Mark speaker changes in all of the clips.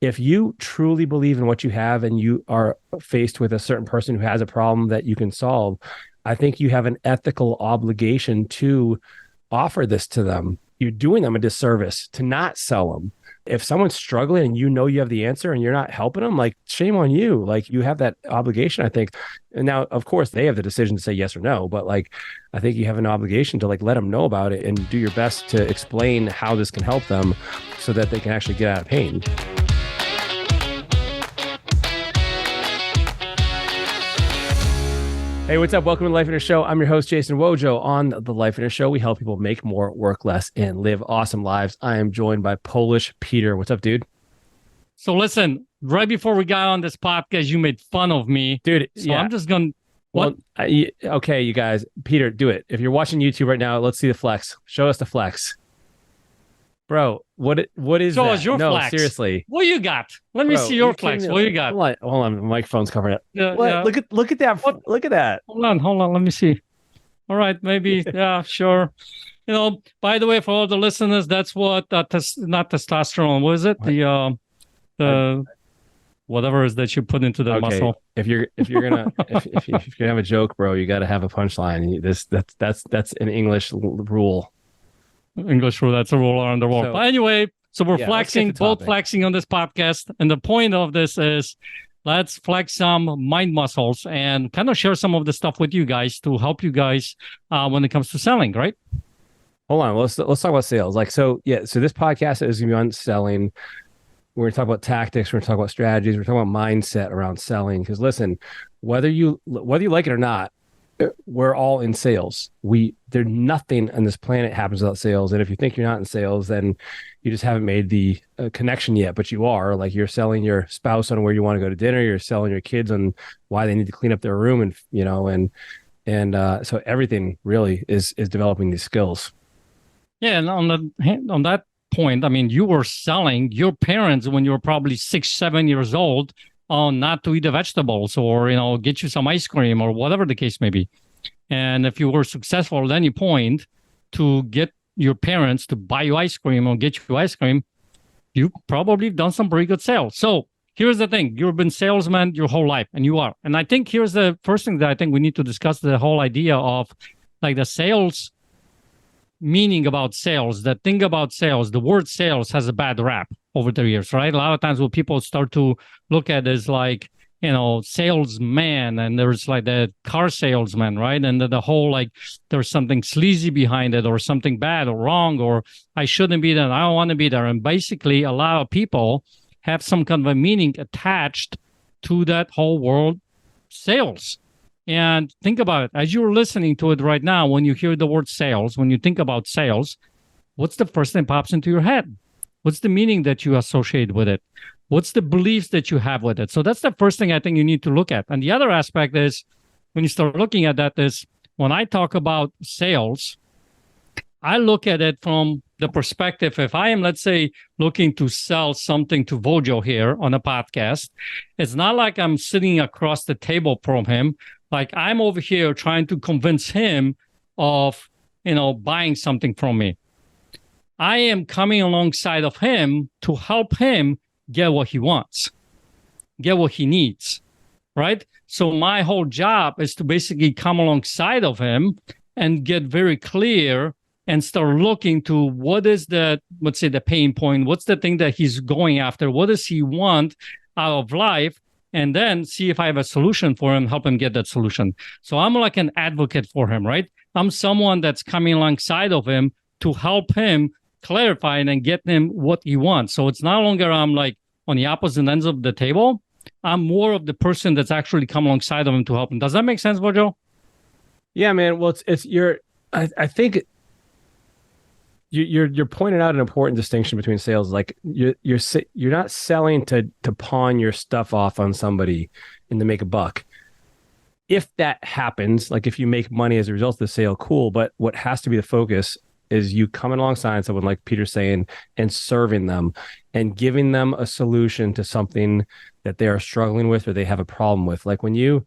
Speaker 1: if you truly believe in what you have and you are faced with a certain person who has a problem that you can solve, I think you have an ethical obligation to offer this to them. You're doing them a disservice to not sell them. If someone's struggling and you know you have the answer and you're not helping them, like shame on you. Like you have that obligation, I think. And now, of course, they have the decision to say yes or no, but like I think you have an obligation to like let them know about it and do your best to explain how this can help them so that they can actually get out of pain. Hey, what's up? Welcome to the Life Inner Show. I'm your host, Jason Wojo. On the Life Inner Show, we help people make more, work less, and live awesome lives. I am joined by Polish Peter. What's up, dude?
Speaker 2: So listen, right before we got on this podcast, you made fun of me.
Speaker 1: Dude,
Speaker 2: so yeah. I'm just going to... What?
Speaker 1: Well, okay, you guys. Peter, do it. If you're watching YouTube right now, let's see the flex. Show us the flex. Bro, what is
Speaker 2: Show
Speaker 1: that?
Speaker 2: us your flex.
Speaker 1: No, seriously.
Speaker 2: What you got? Let me see your flex. What you got?
Speaker 1: Hold on. The microphone's covering it.
Speaker 2: Yeah.
Speaker 1: Look at that.
Speaker 2: What?
Speaker 1: Look at that.
Speaker 2: Hold on. Let me see. All right, maybe. Yeah, sure. You know, by the way, for all the listeners, that's what not testosterone. What is it? The whatever is that you put into the muscle.
Speaker 1: If you're gonna if you're gonna have a joke, bro, you got to have a punchline. That's an English rule.
Speaker 2: English rule. That's a rule around the world. But anyway, so we're flexing, both flexing on this podcast. And the point of this is let's flex some mind muscles and kind of share some of the stuff with you guys to help you guys when it comes to selling, right?
Speaker 1: Hold on. Let's talk about sales. So this podcast is going to be on selling. We're going to talk about tactics. We're going to talk about strategies. We're talking about mindset around selling. Because listen, whether you like it or not, we're all in sales. There's nothing on this planet happens without sales. And if you think you're not in sales, then you just haven't made the connection yet. But you are. Like you're selling your spouse on where you want to go to dinner. You're selling your kids on why they need to clean up their room, and so everything really is developing these skills.
Speaker 2: Yeah, and on that point, I mean, you were selling your parents when you were probably 6, 7 years old not to eat the vegetables or, get you some ice cream or whatever the case may be. And if you were successful at any point to get your parents to buy you ice cream or get you ice cream, you probably have done some pretty good sales. So here's the thing. You've been salesman your whole life, and you are. And I think here's the first thing that I think we need to discuss, the whole idea of like the sales meaning about sales, the thing about sales. The word sales has a bad rap over the years, right? A lot of times when people start to look at it as like, salesman, and there's like the car salesman, right? And the whole like there's something sleazy behind it or something bad or wrong, or I shouldn't be there, I don't want to be there. And basically a lot of people have some kind of a meaning attached to that whole word sales. And think about it. As you're listening to it right now, when you hear the word sales, when you think about sales, what's the first thing that pops into your head? What's the meaning that you associate with it? What's the beliefs that you have with it? So that's the first thing I think you need to look at. And the other aspect is when you start looking at that is when I talk about sales, I look at it from the perspective, if I am, let's say, looking to sell something to Wojo here on a podcast, it's not like I'm sitting across the table from him. Like I'm over here trying to convince him of, buying something from me. I am coming alongside of him to help him get what he wants, get what he needs, right? So my whole job is to basically come alongside of him and get very clear and start looking to what is the pain point, what's the thing that he's going after, what does he want out of life, and then see if I have a solution for him, help him get that solution. So I'm like an advocate for him, right? I'm someone that's coming alongside of him to help him clarify and get him what he wants. So it's no longer I'm like on the opposite ends of the table. I'm more of the person that's actually come alongside of him to help him. Does that make sense, Wojo?
Speaker 1: Yeah, man. Well, I think you're pointing out an important distinction between sales. Like you're not selling to pawn your stuff off on somebody and to make a buck. If that happens, like if you make money as a result of the sale, cool. But what has to be the focus is you coming alongside someone like Peter's saying and serving them and giving them a solution to something that they are struggling with or they have a problem with. Like when you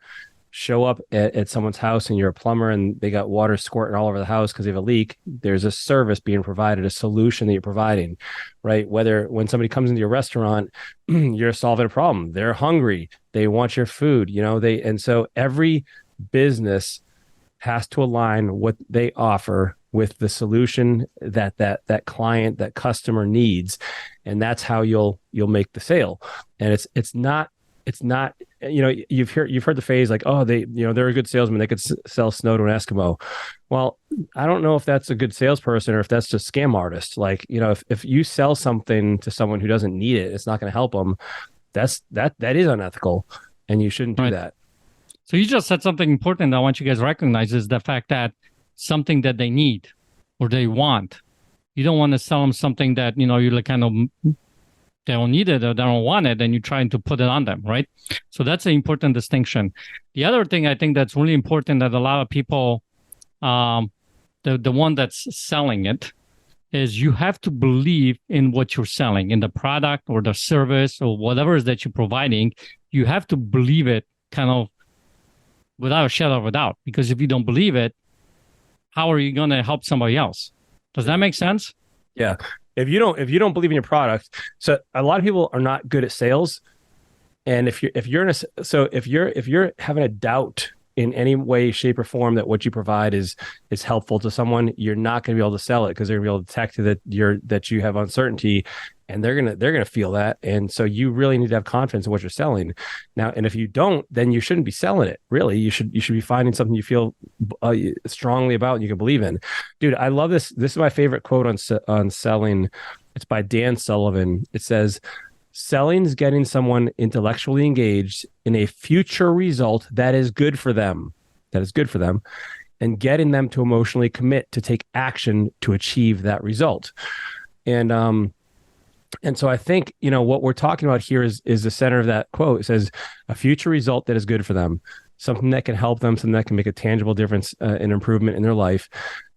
Speaker 1: show up at someone's house and you're a plumber and they got water squirting all over the house because they have a leak, there's a service being provided, a solution that you're providing, right? Whether when somebody comes into your restaurant, you're solving a problem. They're hungry. They want your food, and so every business has to align what they offer with the solution that client, that customer needs, and that's how you'll make the sale. And it's not you've heard the phrase like, oh, they're a good salesman, they could sell snow to an Eskimo. Well, I don't know if that's a good salesperson or if that's just scam artist. Like, if you sell something to someone who doesn't need it, it's not going to help them. That is unethical, and you shouldn't do that.
Speaker 2: So you just said something important I want you guys to recognize is the fact that something that they need or they want. You don't want to sell them something that, you're like kind of, they don't need it or they don't want it, and you're trying to put it on them, right? So that's an important distinction. The other thing I think that's really important that a lot of people, the one that's selling it, is you have to believe in what you're selling, in the product or the service or whatever it is that you're providing. You have to believe it kind of without a shadow of a doubt, because if you don't believe it, how are you going to help somebody else? Does that make sense?
Speaker 1: Yeah. If you don't believe in your product, so a lot of people are not good at sales. And if you're having a doubt in any way, shape, or form that what you provide is helpful to someone, you're not going to be able to sell it, because they're going to be able to detect that you have uncertainty, and they're gonna feel that. And so you really need to have confidence in what you're selling now. And if you don't, then you shouldn't be selling it. Really, you should be finding something you feel strongly about and you can believe in. Dude, I love this. This is my favorite quote on selling. It's by Dan Sullivan. It says, "Selling is getting someone intellectually engaged in a future result that is good for them. That is good for them, and getting them to emotionally commit to take action to achieve that result." And so I think, what we're talking about here is the center of that quote. It says a future result that is good for them, something that can help them, something that can make a tangible difference and improvement in their life.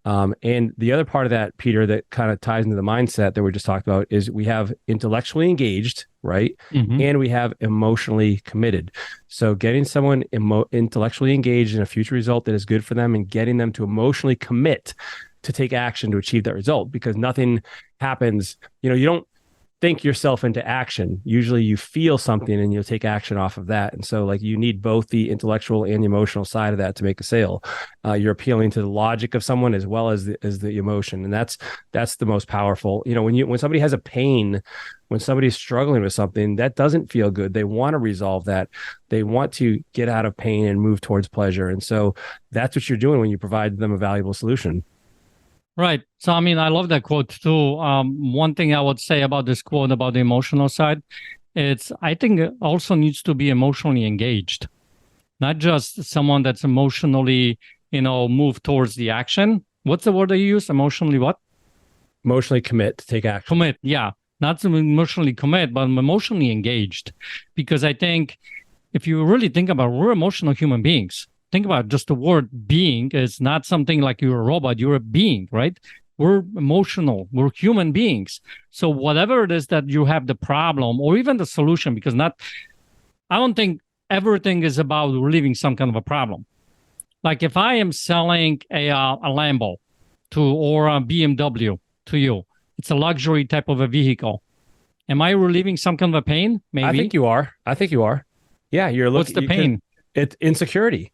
Speaker 1: And the other part of that, Peter, that kind of ties into the mindset that we just talked about is we have intellectually engaged, right?
Speaker 2: Mm-hmm.
Speaker 1: And we have emotionally committed. So getting someone intellectually engaged in a future result that is good for them and getting them to emotionally commit to take action to achieve that result, because nothing happens, you don't think yourself into action. Usually you feel something and you'll take action off of that. And so you need both the intellectual and the emotional side of that to make a sale. You're appealing to the logic of someone as well as the emotion. And that's the most powerful. When somebody has a pain, when somebody's struggling with something, that doesn't feel good. They want to resolve that. They want to get out of pain and move towards pleasure. And so that's what you're doing when you provide them a valuable solution.
Speaker 2: Right. So, I love that quote too. One thing I would say about this quote about the emotional side, I think it also needs to be emotionally engaged, not just someone that's emotionally, moved towards the action. What's the word they use? Emotionally what?
Speaker 1: Emotionally commit to take action.
Speaker 2: Commit. Yeah. Not to emotionally commit, but emotionally engaged. Because I think if you really think about it, we're emotional human beings. Think about just the word being is not something like you're a robot, you're a being, right? We're emotional, we're human beings. So whatever it is that you have the problem or even the solution, because I don't think everything is about relieving some kind of a problem. Like if I am selling a Lambo or a BMW to you, it's a luxury type of a vehicle. Am I relieving some kind of a pain? Maybe.
Speaker 1: I think you are. Yeah, you're looking.
Speaker 2: What's the pain?
Speaker 1: It's insecurity.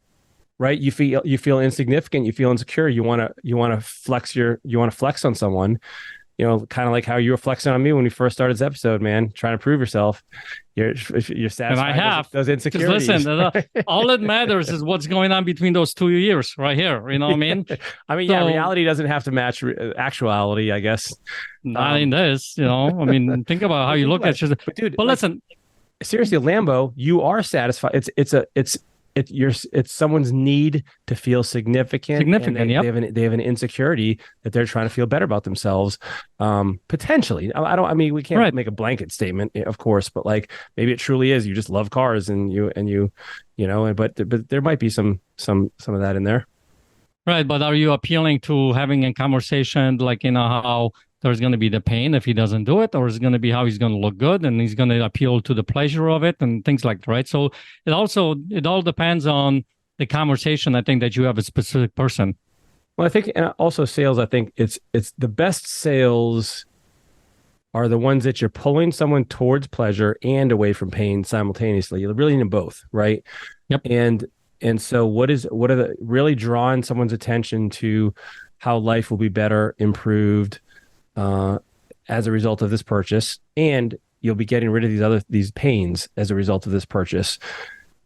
Speaker 1: Right? You feel insignificant. You feel insecure. You want to flex on someone, kind of like how you were flexing on me when we first started this episode, man, trying to prove yourself. You're satisfied. And
Speaker 2: I have
Speaker 1: those insecurities.
Speaker 2: Listen, all that matters is what's going on between those 2 years right here. You know what I mean?
Speaker 1: Reality doesn't have to match actuality, I guess.
Speaker 2: Not in this, think about how you look at it. But listen,
Speaker 1: seriously, Lambo, you are satisfied. It's someone's need to feel significant.
Speaker 2: Significant,
Speaker 1: yep. They have an insecurity that they're trying to feel better about themselves. Potentially, we can't make a blanket statement, of course, but maybe it truly is. You just love cars, but there might be some of that in there.
Speaker 2: Right, but are you appealing to having a conversation how there's going to be the pain if he doesn't do it, or is it going to be how he's going to look good and he's going to appeal to the pleasure of it and things like that, right? So it all depends on the conversation, I think, that you have a specific person.
Speaker 1: Well, I think, and also sales, I think it's the best sales are the ones that you're pulling someone towards pleasure and away from pain simultaneously. You're really in both, right?
Speaker 2: Yep.
Speaker 1: And so what are the really drawing someone's attention to how life will be better, improved as a result of this purchase, and you'll be getting rid of these pains as a result of this purchase.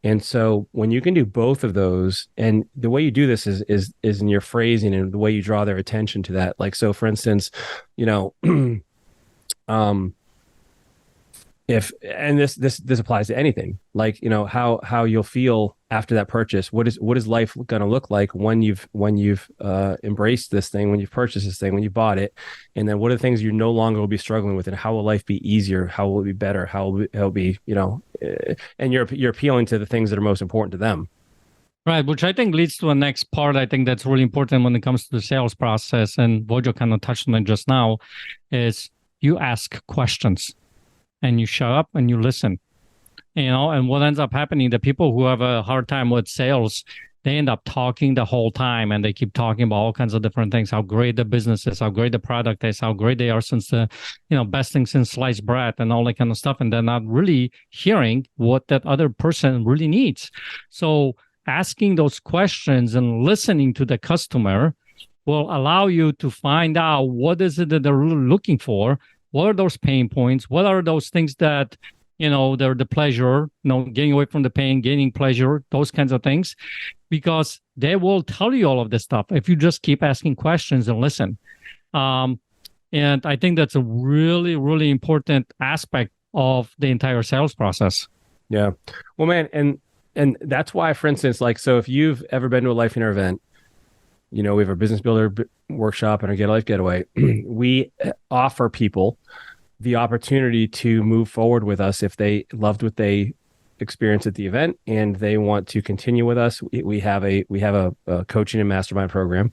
Speaker 1: And so when you can do both of those, and the way you do this is in your phrasing and the way you draw their attention to that. Like, so for instance, you know, if, and this applies to anything, like, you know, how you'll feel after that purchase. What is life going to look like when you've embraced this thing, when you've purchased this thing, when you bought it, and then what are the things you no longer will be struggling with, and how will life be easier, how will it be better, how will it be, you know, and you're appealing to the things that are most important to them.
Speaker 2: Right, which I think leads to a next part. I think that's really important when it comes to the sales process, and Wojo kind of touched on it just now, is you ask questions and you show up and you listen. You know, and what ends up happening, the people who have a hard time with sales, they end up talking the whole time, and they keep talking about all kinds of different things, how great the business is, how great the product is, how great they are since the, you know, best thing since sliced bread and all that kind of stuff. And they're not really hearing what that other person really needs. So asking those questions and listening to the customer will allow you to find out what is it that they're really looking for. What are those pain points? What are those things that, you know, they're the pleasure, you know, getting away from the pain, gaining pleasure, those kinds of things, because they will tell you all of this stuff if you just keep asking questions and listen. And I think that's a really, really important aspect of the entire sales process.
Speaker 1: Yeah. Well, man, and that's why, for instance, like, so if you've ever been to a Life Gainer event, you know, we have our business builder workshop and our Get a Life Getaway. We offer people the opportunity to move forward with us if they loved what they experienced at the event and they want to continue with us. We have a coaching and mastermind program.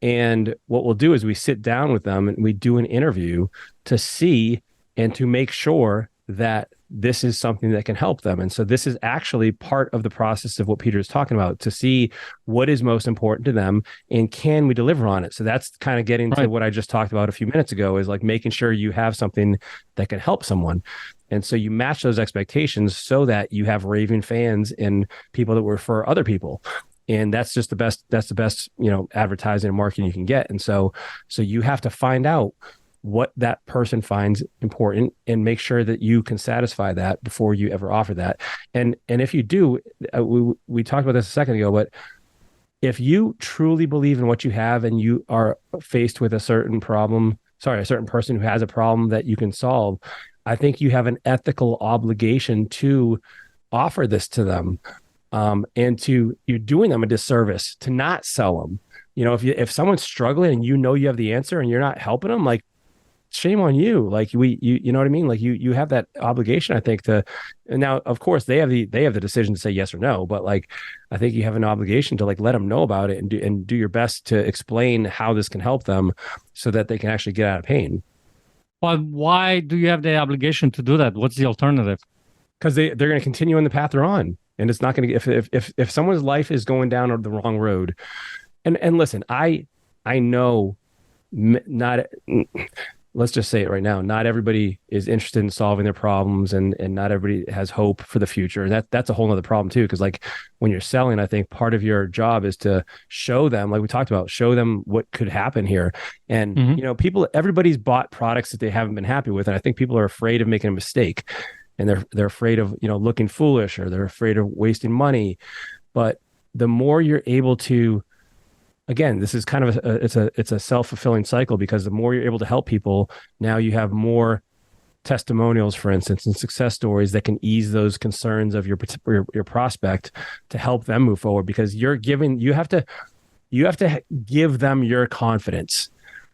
Speaker 1: And what we'll do is we sit down with them and we do an interview to see and to make sure that this is something that can help them. And so this is actually part of the process of what Peter is talking about, to see what is most important to them and can we deliver on it. So that's kind of getting to what I just talked about a few minutes ago, is like making sure you have something that can help someone. And so you match those expectations so that you have raving fans and people that will refer other people. And that's the best, you know, advertising and marketing you can get. And so you have to find out what that person finds important and make sure that you can satisfy that before you ever offer that. And if you do, we talked about this a second ago, but if you truly believe in what you have and you are faced with a certain person who has a problem that you can solve, I think you have an ethical obligation to offer this to them. And you're doing them a disservice to not sell them. You know, if someone's struggling and you know you have the answer and you're not helping them, like, shame on you. Like you know what I mean? Like you have that obligation, I think, and now of course they have the decision to say yes or no, but like, I think you have an obligation to like let them know about it and do your best to explain how this can help them so that they can actually get out of pain.
Speaker 2: But why do you have the obligation to do that? What's the alternative?
Speaker 1: Because they're going to continue on the path they're on, and it's not going to, if someone's life is going down the wrong road, and listen, I know not. Let's just say it right now. Not everybody is interested in solving their problems, and not everybody has hope for the future. And that's a whole nother problem too. Cause like when you're selling, I think part of your job is to show them, like we talked about, show them what could happen here. And, you know, everybody's bought products that they haven't been happy with. And I think people are afraid of making a mistake, and they're afraid of, you know, looking foolish, or they're afraid of wasting money. But the more you're able to, again, this is kind of it's a self-fulfilling cycle, because the more you're able to help people, now you have more testimonials, for instance, and success stories that can ease those concerns of your prospect to help them move forward, because you have to give them your confidence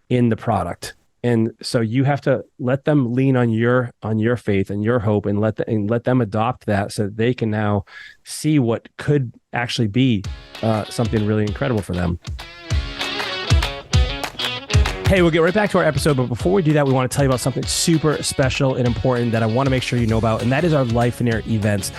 Speaker 1: in the product. And so you have to let them lean on your faith and your hope, and let them adopt that, so that they can now see what could actually be something really incredible for them. Hey, we'll get right back to our episode, but before we do that, we want to tell you about something super special and important that I want to make sure you know about, and that is our Life in Air events.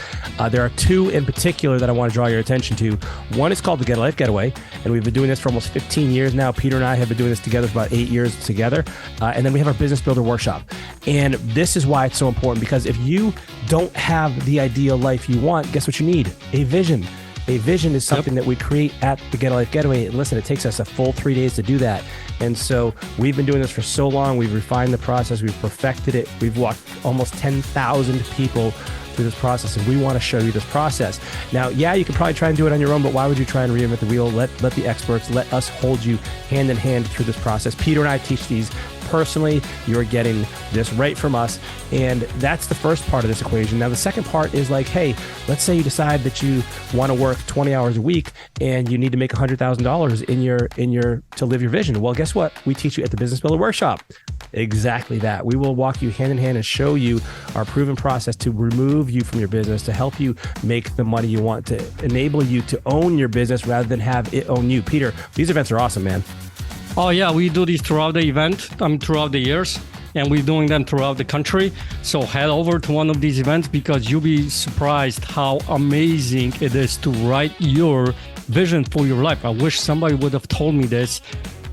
Speaker 1: There are two in particular that I want to draw your attention to. One is called the Get a Life Getaway, and we've been doing this for almost 15 years now. Peter and I have been doing this together for about 8 years together, and then we have our Business Builder Workshop. And this is why it's so important, because if you don't have the ideal life you want, guess what you need? A vision. A vision is something that we create at the Get a Life Getaway. And listen, it takes us a full 3 days to do that. And so we've been doing this for so long. We've refined the process. We've perfected it. We've walked almost 10,000 people through this process, and we want to show you this process. Now, yeah, you can probably try and do it on your own, but why would you try and reinvent the wheel? Let the experts, let us hold you hand in hand through this process. Peter and I teach these personally. You're getting this right from us. And that's the first part of this equation. Now, the second part is like, hey, let's say you decide that you want to work 20 hours a week and you need to make $100,000 in your to live your vision. Well, guess what? We teach you at the Business Builder Workshop. Exactly that. We will walk you hand in hand and show you our proven process to remove you from your business, to help you make the money you want, to enable you to own your business rather than have it own you. Peter, these events are awesome, man.
Speaker 2: Oh, yeah, we do these throughout the event, throughout the years, and we're doing them throughout the country. So head over to one of these events, because you'll be surprised how amazing it is to write your vision for your life. I wish somebody would have told me this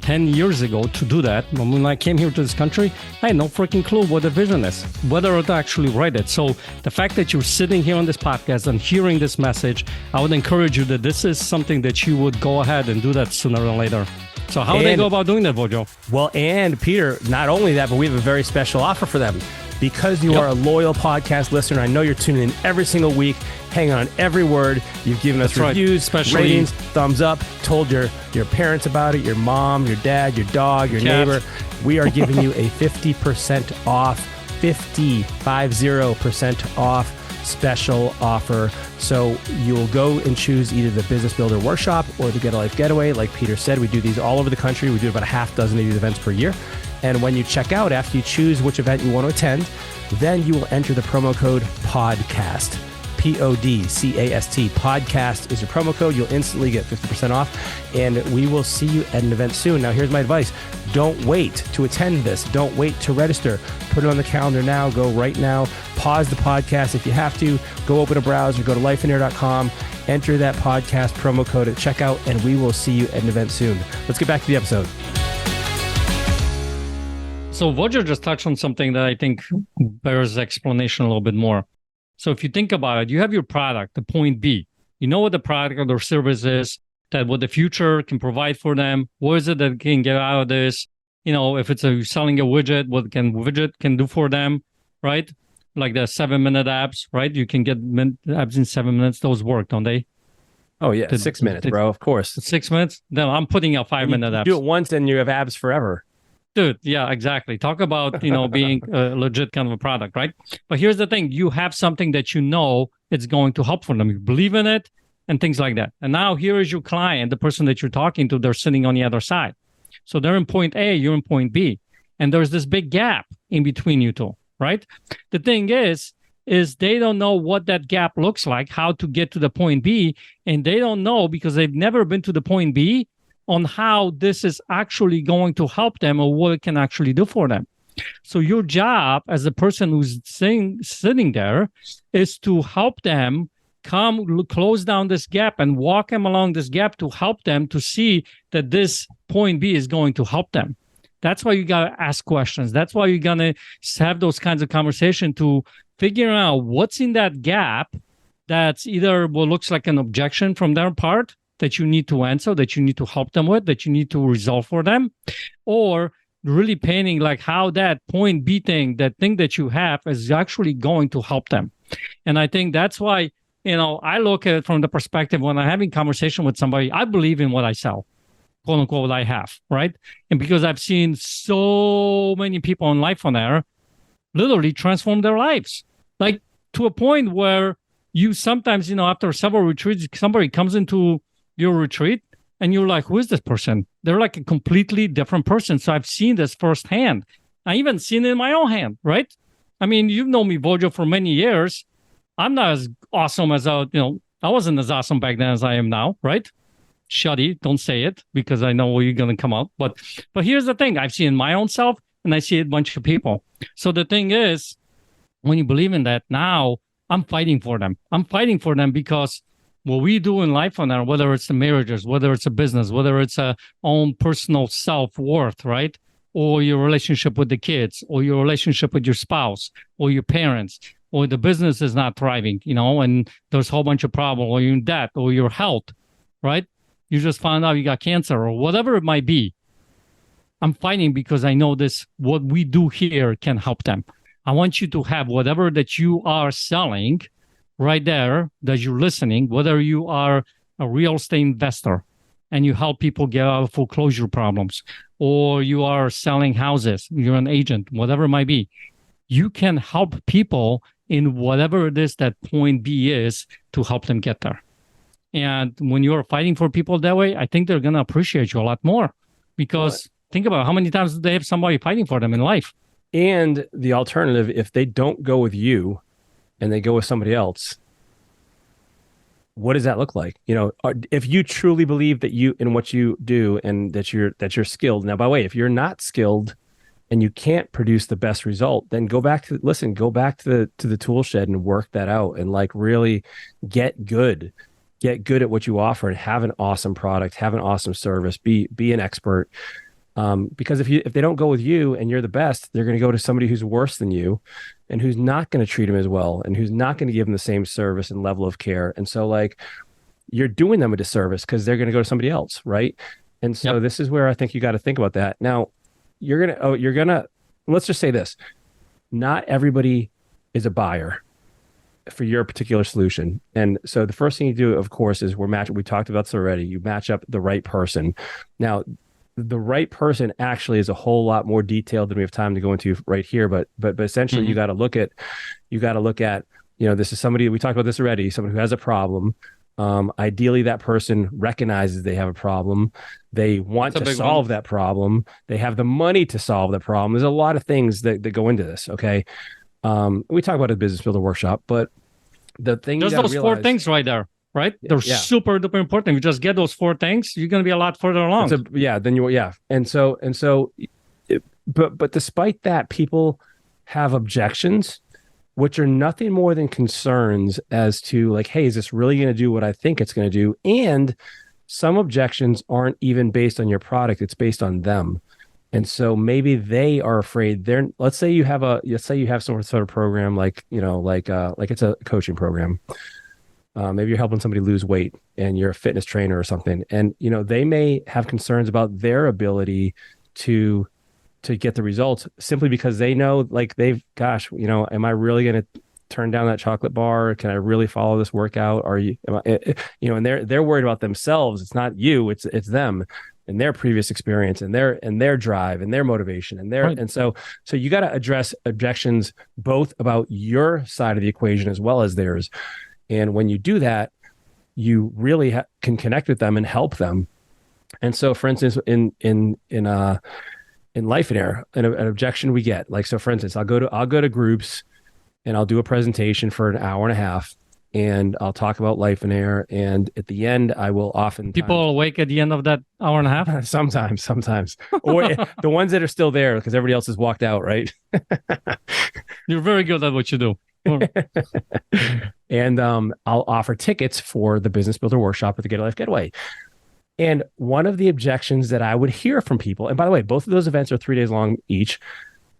Speaker 2: 10 years ago to do that. When I came here to this country, I had no freaking clue what a vision is, whether to actually write it. So the fact that you're sitting here on this podcast and hearing this message, I would encourage you that this is something that you would go ahead and do that sooner than later. So how do they go about doing that, Wojo?
Speaker 1: Well, and Peter, not only that, but we have a very special offer for them. Because you are a loyal podcast listener, I know you're tuning in every single week, hanging on every word. You've given us reviews, ratings, thumbs up, told your parents about it, your mom, your dad, your dog, your neighbor. We are giving you a 50% off, 50% off special offer. So you'll go and choose either the Business Builder Workshop or the Get a Life Getaway. Like Peter said, we do these all over the country. We do about a half dozen of these events per year. And when you check out, after you choose which event you want to attend, then you will enter the promo code PODCAST. PODCAST. Podcast is your promo code. You'll instantly get 50% off. And we will see you at an event soon. Now, here's my advice. Don't wait to attend this. Don't wait to register. Put it on the calendar now. Go right now. Pause the podcast if you have to. Go open a browser. Go to lifeinair.com. Enter that podcast promo code at checkout, and we will see you at an event soon. Let's get back to the episode.
Speaker 2: So Wojo just touched on something that I think bears explanation a little bit more. So if you think about it, you have your product, the point B. You know what the product or the service is, that what the future can provide for them. What is it that can get out of this? You know, if it's selling a widget, what can widget can do for them, right? Like the 7-minute apps, right? You can get apps in 7 minutes. Those work, don't they?
Speaker 1: Oh, yeah. 6 minutes, bro. Of course.
Speaker 2: 6 minutes? Then I'm putting out 5-minute apps.
Speaker 1: Do it once and you have abs forever.
Speaker 2: Dude, yeah, exactly. Talk about, being a legit kind of a product, right? But here's the thing. You have something that you know it's going to help for them. You believe in it and things like that. And now here is your client, the person that you're talking to, they're sitting on the other side. So they're in point A, you're in point B. And there's this big gap in between you two, right? The thing is they don't know what that gap looks like, how to get to the point B. And they don't know, because they've never been to the point B, on how this is actually going to help them or what it can actually do for them. So your job as a person who's sitting there is to help them close down this gap and walk them along this gap to help them to see that this point B is going to help them. That's why you got to ask questions. That's why you're going to have those kinds of conversation to figure out what's in that gap that's either what looks like an objection from their part that you need to answer, that you need to help them with, that you need to resolve for them, or really painting like how that point B thing, that thing that you have is actually going to help them. And I think that's why, I look at it from the perspective when I'm having conversation with somebody, I believe in what I sell, quote unquote, what I have, right? And because I've seen so many people on Life on Air literally transform their lives, like to a point where you sometimes, after several retreats, somebody comes into your retreat and you're like, who is this person? They're like a completely different person. So I've seen this firsthand. I even seen it in my own hand, right? I mean, you've known me, Wojo, for many years. I'm not as awesome as I wasn't as awesome back then as I am now, right? Shuddy, don't say it because I know where you're going to come out. But here's the thing: I've seen my own self, and I see a bunch of people. So the thing is, when you believe in that, now I'm fighting for them. I'm fighting for them because what we do in life on that, whether it's the marriages, whether it's a business, whether it's a own personal self-worth, right? Or your relationship with the kids, or your relationship with your spouse, or your parents, or the business is not thriving, and there's a whole bunch of problems, or you're in debt, or your health, right? You just found out you got cancer, or whatever it might be. I'm fighting because I know what we do here can help them. I want you to have whatever that you are selling right there that you're listening, whether you are a real estate investor and you help people get out of foreclosure problems, or you are selling houses, you're an agent, whatever it might be. You can help people in whatever it is that point B is to help them get there. And when you're fighting for people that way, I think they're going to appreciate you a lot more because think about how many times do they have somebody fighting for them in life?
Speaker 1: And the alternative, if they don't go with you and they go with somebody else, what does that look like? If you truly believe that you in what you do and that you're skilled. Now, by the way, if you're not skilled and you can't produce the best result, then go back to the tool shed and work that out and like really get good at what you offer and have an awesome product, have an awesome service, be an expert. Because if they don't go with you and you're the best, they're going to go to somebody who's worse than you and who's not going to treat them as well and who's not going to give them the same service and level of care. And so like you're doing them a disservice because they're going to go to somebody else. Right. And so This is where I think you got to think about that. Now let's just say this. Not everybody is a buyer for your particular solution. And so the first thing you do, of course, is we talked about this already. You match up the right person. Now, the right person actually is a whole lot more detailed than we have time to go into right here. But essentially, you got to look at, this is somebody, we talked about this already, someone who has a problem. Ideally, that person recognizes they have a problem. They want to solve that problem. They have the money to solve the problem. There's a lot of things that go into this. Okay. We talk about a business builder workshop, but the thing
Speaker 2: there's those four things right there. Right? They're super duper important. If you just get those four things, you're going to be a lot further along. But despite that, people have objections, which are nothing more than concerns as to like, hey, is this really going to do what I think it's going to do? And some objections aren't even based on your product. It's based on them. And so maybe they are afraid let's say you have some sort of program like it's a coaching program. Maybe you're helping somebody lose weight and you're a fitness trainer or something. And, they may have concerns about their ability to get the results simply because they know like am I really going to turn down that chocolate bar? Can I really follow this workout? And they're worried about themselves. It's not you, it's them and their previous experience and their drive and their motivation and right.
Speaker 1: And so you got to address objections both about your side of the equation as well as theirs. And when you do that, you really can connect with them and help them. And so, for instance, in Life and Air, an objection we get, like, so for instance, I'll go to groups and I'll do a presentation for an hour and a half and I'll talk about Life and Air. And at the end, I will often
Speaker 2: people are awake at the end of that hour and a half.
Speaker 1: Sometimes, or the ones that are still there because everybody else has walked out. Right.
Speaker 2: You're very good at what you do.
Speaker 1: And I'll offer tickets for the Business Builder Workshop or the Get a Life Getaway. And one of the objections that I would hear from people, and by the way, both of those events are 3 days long each.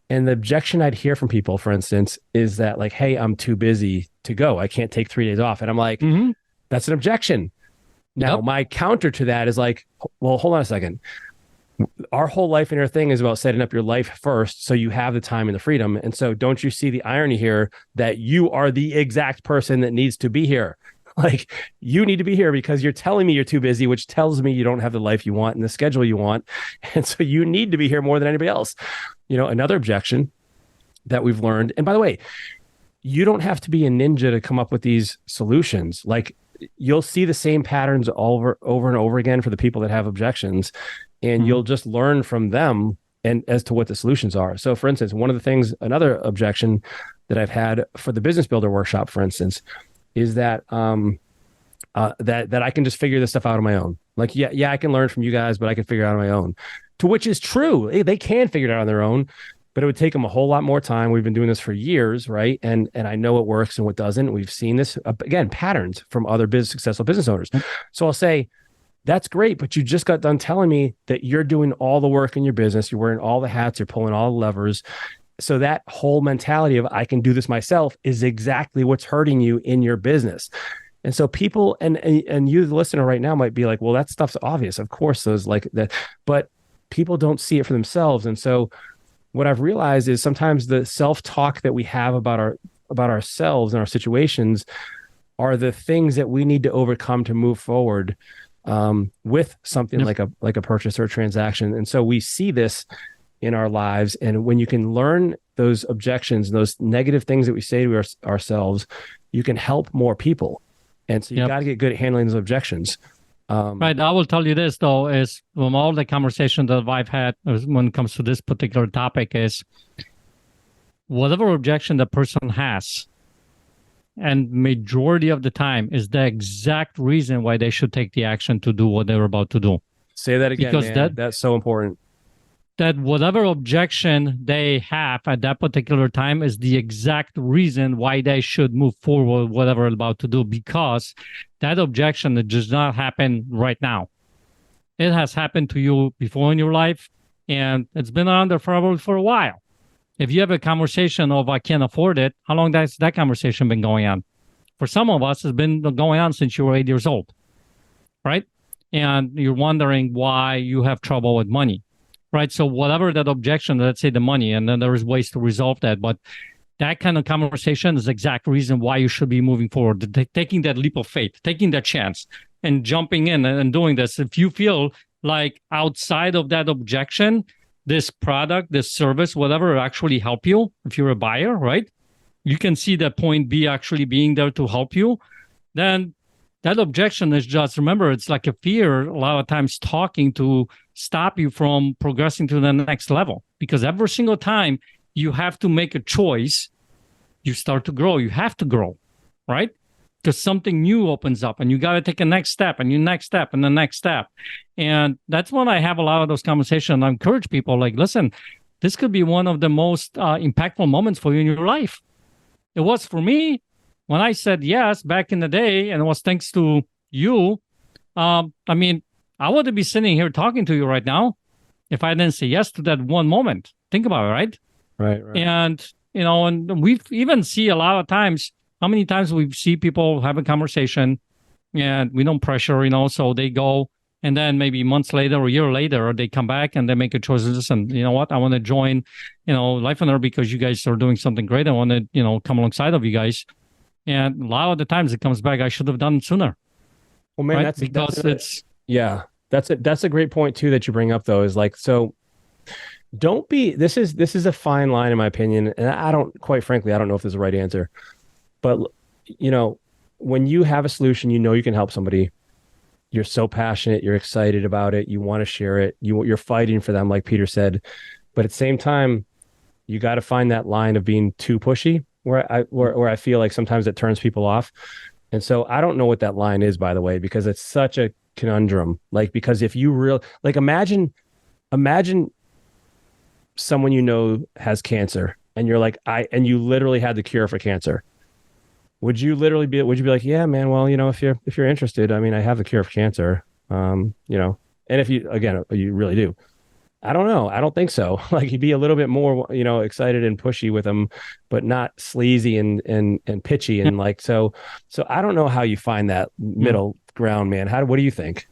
Speaker 1: And the objection I'd hear from people, for instance, is that like, hey, I'm too busy to go. I can't take 3 days off. And I'm like, That's an objection. Now, my counter to that is like, well, hold on a second. Our whole Life and Air thing is about setting up your life first so you have the time and the freedom. And so don't you see the irony here that you are the exact person that needs to be here? Like you need to be here because you're telling me you're too busy, which tells me you don't have the life you want and the schedule you want. And so you need to be here more than anybody else. Another objection that we've learned, and by the way, you don't have to be a ninja to come up with these solutions. Like you'll see the same patterns over and over again for the people that have objections. And you'll just learn from them and as to what the solutions are. So for instance, another objection that I've had for the Business Builder Workshop, for instance, is that that I can just figure this stuff out on my own. Like, yeah, I can learn from you guys, but I can figure it out on my own. To which is true. They can figure it out on their own, but it would take them a whole lot more time. We've been doing this for years, right? And I know what works and what doesn't. We've seen this again, patterns from other successful business owners. So I'll say, that's great, but you just got done telling me that you're doing all the work in your business. You're wearing all the hats. You're pulling all the levers. So that whole mentality of I can do this myself is exactly what's hurting you in your business. And so people and you, the listener right now, might be like, well, that stuff's obvious. Of course, those like that, but people don't see it for themselves. And so what I've realized is sometimes the self-talk that we have about ourselves and our situations are the things that we need to overcome to move forward with something like a purchase or a transaction. And so we see this in our lives. And when you can learn those objections, those negative things that we say to ourselves, you can help more people. And so you got to get good at handling those objections.
Speaker 2: Right. I will tell you this, though, is from all the conversation that I've had when it comes to this particular topic is whatever objection the person has, and majority of the time is the exact reason why they should take the action to do what they're about to do.
Speaker 1: Say that again, because man. That's so important.
Speaker 2: That whatever objection they have at that particular time is the exact reason why they should move forward, whatever they're about to do, because that objection that does not happen right now. It has happened to you before in your life, and it's been around there for a while. If you have a conversation of I can't afford it, how long has that conversation been going on? For some of us, it's been going on since you were 8 years old, right? And you're wondering why you have trouble with money, right? So whatever that objection, let's say the money, and then there is ways to resolve that. But that kind of conversation is the exact reason why you should be moving forward, taking that leap of faith, taking that chance and jumping in and doing this. If you feel like outside of that objection, this product, this service, whatever will actually help you, if you're a buyer, right? You can see that point B actually being there to help you. Then that objection is just, remember, it's like a fear a lot of times talking to stop you from progressing to the next level. Because every single time you have to make a choice, you start to grow. You have to grow, right? Because something new opens up and you got to take a next step and your next step and the next step. And that's when I have a lot of those conversations. I encourage people like, listen, this could be one of the most impactful moments for you in your life. It was for me when I said yes back in the day, and it was thanks to you. I mean, I wouldn't be sitting here talking to you right now if I didn't say yes to that one moment. Think about it, right?
Speaker 1: Right.
Speaker 2: And, you know, and we even see a lot of times, how many times we see people have a conversation and we don't pressure, you know, so they go and then maybe months later or a year later, they come back and they make a choice. Listen, you know what? I want to join, you know, Life on Earth because you guys are doing something great. I want to, you know, come alongside of you guys. And a lot of the times it comes back, I should have done it sooner.
Speaker 1: Well, man,
Speaker 2: right?
Speaker 1: That's a great point too that you bring up though, is like, so don't be, this is a fine line in my opinion. And quite frankly, I don't know if there's a right answer. But, you know, when you have a solution, you know you can help somebody. You're so passionate. You're excited about it. You want to share it. You're fighting for them, like Peter said. But at the same time, you got to find that line of being too pushy, where I feel like sometimes it turns people off. And so I don't know what that line is, by the way, because it's such a conundrum. Like, because if you imagine someone you know has cancer, and you're like, and you literally had the cure for cancer. Would you be like, yeah, man, well, you know, if you're interested, I mean, I have the cure for cancer, you know, and if you really do, I don't know. I don't think so. Like, you'd be a little bit more, you know, excited and pushy with them, but not sleazy and pitchy. And like, so I don't know how you find that middle ground, man. What do you think?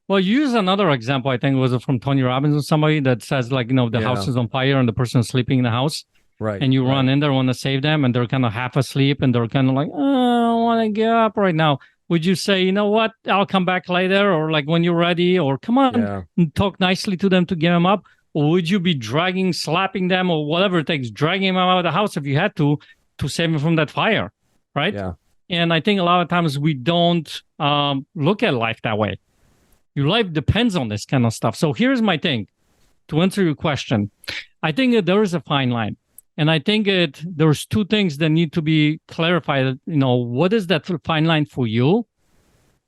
Speaker 2: Well, use another example. I think it was from Tony Robbins or somebody that says, like, you know, the house is on fire and the person is sleeping in the house.
Speaker 1: Right.
Speaker 2: And you run in there, want to save them, and they're kind of half asleep, and they're kind of like, oh, I don't want to get up right now. Would you say, you know what, I'll come back later, or like when you're ready, or come on, and talk nicely to them to get them up? Or would you be slapping them, or whatever it takes, dragging them out of the house if you had to save them from that fire, right?
Speaker 1: Yeah.
Speaker 2: And I think a lot of times we don't look at life that way. Your life depends on this kind of stuff. So here's my thing. To answer your question, I think that there is a fine line. And I think there's two things that need to be clarified. You know, what is that fine line for you?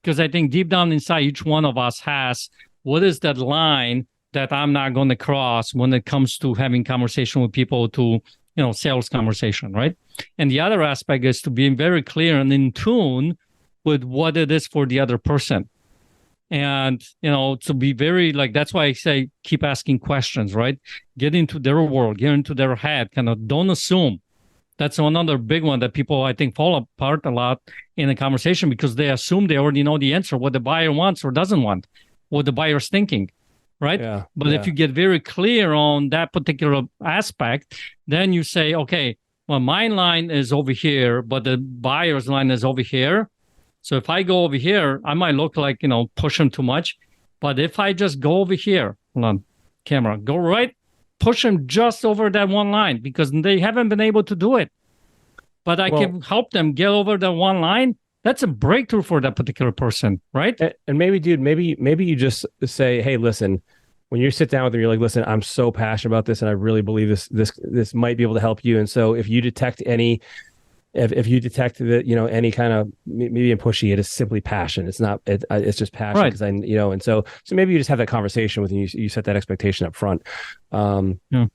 Speaker 2: Because I think deep down inside, each one of us has what is that line that I'm not going to cross when it comes to having conversation with people to, sales conversation, right? And the other aspect is to be very clear and in tune with what it is for the other person. And, to be very that's why I say keep asking questions, right? Get into their world, get into their head, kind of don't assume. That's another big one that people, I think, fall apart a lot in a conversation because they assume they already know the answer, what the buyer wants or doesn't want, what the buyer's thinking, right?
Speaker 1: Yeah,
Speaker 2: but
Speaker 1: yeah.
Speaker 2: if you get very clear on that particular aspect, then you say, okay, well, my line is over here, but the buyer's line is over here. So if I go over here, I might look like, push him too much. But if I just go over here, hold on, camera, go right, push them just over that one line because they haven't been able to do it. But I can help them get over that one line. That's a breakthrough for that particular person, right?
Speaker 1: And maybe, dude, maybe you just say, hey, listen, when you sit down with them, you're like, listen, I'm so passionate about this, and I really believe this might be able to help you. And so if you detect any, if you detect that, any kind of maybe in pushy, it is simply passion. It's not, it's just passion because and so maybe you just have that conversation with you set that expectation up front.
Speaker 2: Yeah.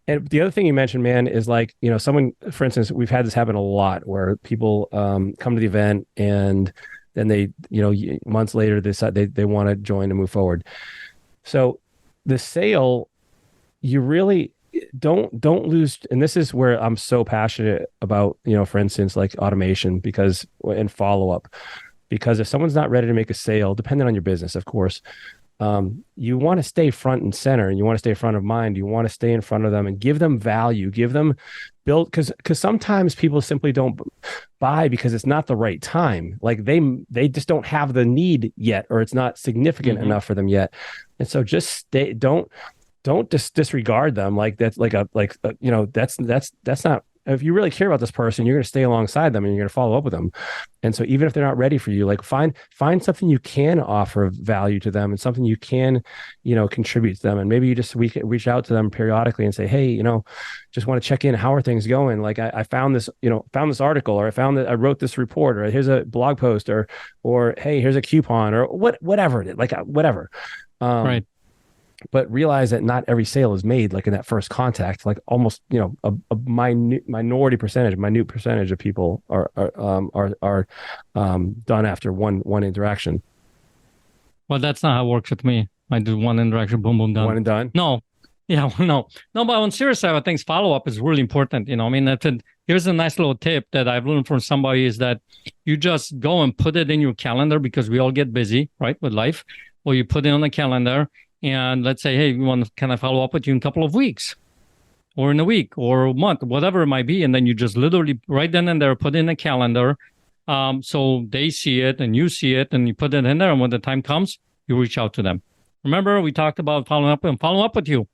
Speaker 1: And the other thing you mentioned, man, is someone, for instance, we've had this happen a lot where people come to the event and then they, months later, they decide they want to join and move forward. So the sale, you really don't lose. And this is where I'm so passionate about, for instance, like automation and follow-up, because if someone's not ready to make a sale, depending on your business, of course, you want to stay front and center, and you want to stay front of mind. You want to stay in front of them and give them value, give them build, because sometimes people simply don't buy because it's not the right time. Like they just don't have the need yet, or it's not significant enough for them yet. And so just stay, don't disregard them. Like that's that's not, if you really care about this person, you're going to stay alongside them and you're going to follow up with them. And so even if they're not ready for you, like find something you can offer value to them and something you can, contribute to them. And maybe you just reach out to them periodically and say, hey, just want to check in. How are things going? Like I found this, found this article, or I wrote this report, or here's a blog post, or hey, here's a coupon, or whatever it is, like whatever.
Speaker 2: Right.
Speaker 1: But realize that not every sale is made like in that first contact. Like almost, a minute percentage of people are done after one interaction.
Speaker 2: Well, that's not how it works with me. I do one interaction, boom, boom, done.
Speaker 1: One and done.
Speaker 2: No, yeah, no. But on serious side, I think follow up is really important. Here's a nice little tip that I've learned from somebody is that you just go and put it in your calendar, because we all get busy, right, with life. Or you put it on the calendar. And let's say, hey, we want to kind of follow up with you in a couple of weeks or in a week or a month, whatever it might be. And then you just literally right then and there, put in a calendar. So they see it and you see it and you put it in there. And when the time comes, you reach out to them. Remember, we talked about following up with you.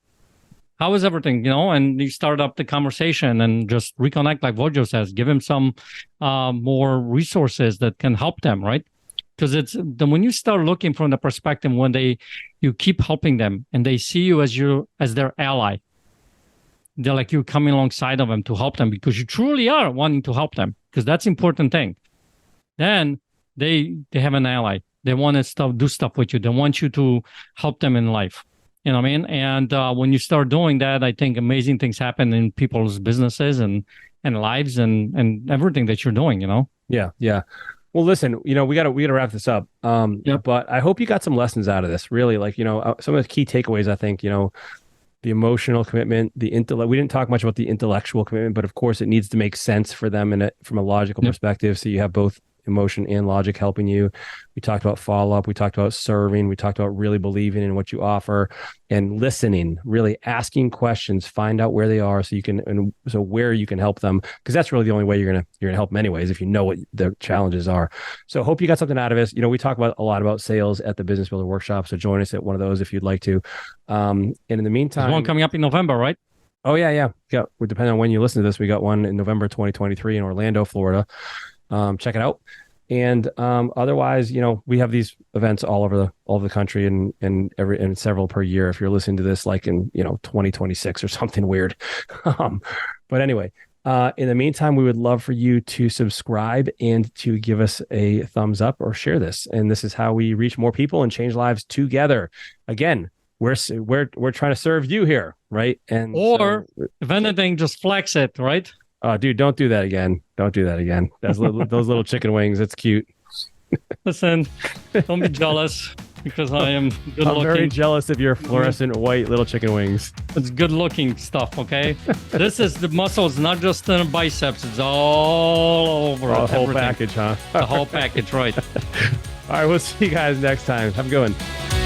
Speaker 2: How is everything? And you start up the conversation and just reconnect, like Wojo says, give them some more resources that can help them, right? Because when you start looking from the perspective when you keep helping them and they see you as their ally, they're like you coming alongside of them to help them because you truly are wanting to help them, because that's the important thing. Then they have an ally. They want to do stuff with you. They want you to help them in life. You know what I mean? And when you start doing that, I think amazing things happen in people's businesses and lives and everything that you're doing.
Speaker 1: Yeah. Well, listen, we got to wrap this up.
Speaker 2: Yep.
Speaker 1: But I hope you got some lessons out of this. Really, like some of the key takeaways. I think the emotional commitment, the intellect. We didn't talk much about the intellectual commitment, but of course, it needs to make sense for them from a logical perspective. So you have both emotion and logic helping you. We talked about follow-up. We talked about serving. We talked about really believing in what you offer and listening, really asking questions, find out where they are so where you can help them, because that's really the only way you're gonna help them anyways, if you know what their challenges are. So hope you got something out of this. We talk about a lot about sales at the Business Builder Workshop. So join us at one of those if you'd like to. And in the meantime,
Speaker 2: there's one coming up in November, right?
Speaker 1: Oh yeah. Depending on when you listen to this, we got one in November 2023 in Orlando, Florida. Check it out. And otherwise, we have these events all over the country and several per year. If you're listening to this, like in 2026 or something weird. But anyway, In the meantime, we would love for you to subscribe and to give us a thumbs up or share this. And this is how we reach more people and change lives together. Again, we're trying to serve you here, right? And
Speaker 2: or if anything, just flex it, right?
Speaker 1: Dude, don't do that again. Don't do that again. Those little chicken wings. It's cute.
Speaker 2: Listen, don't be jealous because I am good
Speaker 1: I'm
Speaker 2: looking.
Speaker 1: very jealous of your fluorescent white little chicken wings.
Speaker 2: It's good looking stuff, okay? This is the muscles, not just in the biceps. It's all over.
Speaker 1: The whole
Speaker 2: everything.
Speaker 1: package, huh?
Speaker 2: The whole package, right.
Speaker 1: All right, we'll see you guys next time. Have a good one.